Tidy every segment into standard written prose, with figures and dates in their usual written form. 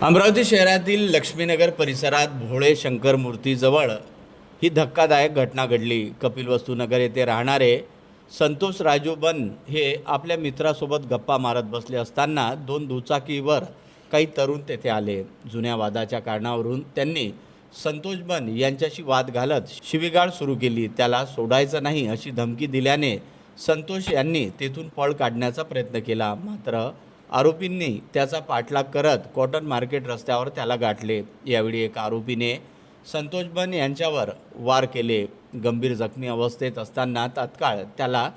अमरावती शहरातील लक्ष्मीनगर परिसरात भोळे शंकर मूर्तीजवळ ही धक्कादायक घटना घडली। कपिलवस्तूनगर येथे राहणारे संतोष राजू बन हे आपल्या मित्रासोबत गप्पा मारत बसले असताना दोन दुचाकीवर काही तरुण तेथे आले। जुन्या वादाच्या कारणावरून त्यांनी संतोष बन यांच्याशी वाद घालत शिवीगाळ सुरू केली। त्याला सोडायचं नाही अशी धमकी दिल्याने संतोष यांनी तेथून पळ काढण्याचा प्रयत्न केला, मात्र आरोपींनी त्याचा पाठलाग करत कॉटन मार्केट रस्त्यावर त्याला गाठले। यावेळी एका आरोपीने संतोष बन यांच्यावर वार केले। गंभीर जखमी अवस्थेत असताना तात्काळ त्याला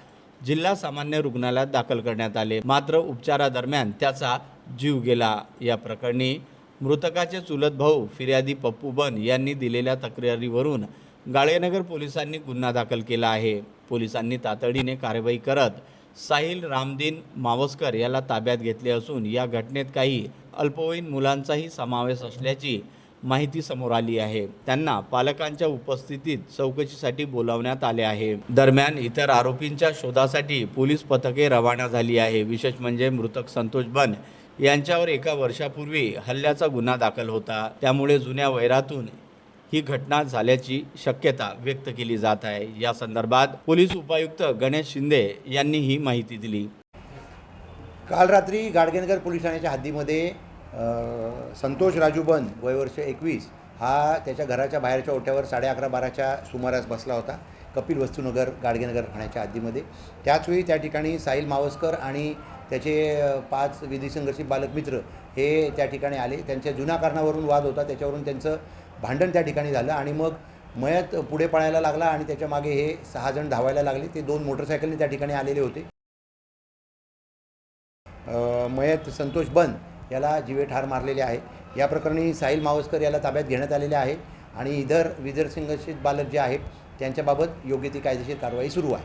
जिल्हा सामान्य रुग्णालयात दाखल करण्यात आले, मात्र उपचारादरम्यान त्याचा जीव गेला। या प्रकरणी मृतकाचे चुलत भाऊ फिर्यादी पप्पू बन यांनी दिलेल्या तक्रारीवरून गाडगेनगर पोलिसांनी गुन्हा दाखल केला आहे। पोलिसांनी तातडीने कारवाई करत साहिल रामदीन मावस्कर याला ताब्यात घेतले असून या घटनेत काही अल्पवयीन मुलांचाही समावेश असल्याची माहिती समोर आली आहे। त्यांना पालकांच्या उपस्थितीत चौकशीसाठी बोलावण्यात आले आहे। दरम्यान इतर आरोपींच्या शोधासाठी पोलीस पथके रवाना झाली आहे। विशेष म्हणजे मृतक संतोष बन यांच्यावर एका वर्षापूर्वी हल्ल्याचा गुन्हा दाखल होता, त्यामुळे जुन्या वैरातून ही घटना झाल्याची शक्यता व्यक्त केली जात आहे। या संदर्भात पोलीस उपायुक्त गणेश शिंदे यांनी ही माहिती दिली। काल रात्री गाडगेनगर पोलीस ठाण्याच्या हद्दीमध्ये संतोष राजू बन वय वर्ष 21 हा त्याच्या घराच्या बाहेरच्या ओट्यावर 11:30-12च्या सुमारास बसला होता कपिलवस्तूनगर गाडगेनगर ठाण्याच्या हद्दीमध्ये। त्याचवेळी त्या ठिकाणी साहिल मावस्कर आणि त्याचे 5 विधी संघर्षित बालक मित्र हे त्या ठिकाणी आले। त्यांच्या जुन्या कारणावरून वाद होता, त्याच्यावरून त्यांचं भांडण त्या ठिकाणी झालं आणि मग मयत पुढे पळायला लागला आणि त्याच्या मागे हे 6 जण धावायला लागले। ते 2 मोटरसायकलने त्या ठिकाणी आलेले होते। मयत संतोष बन याला जीवे ठार मारलेले आहे। या प्रकरणी साहिल मावस्कर याला ताब्यात घेण्यात आलेले आहे आणि इतर विधी संघर्षित बालक जे आहेत त्यांच्याबाबत योग्य ती कायदेशीर कारवाई सुरू आहे।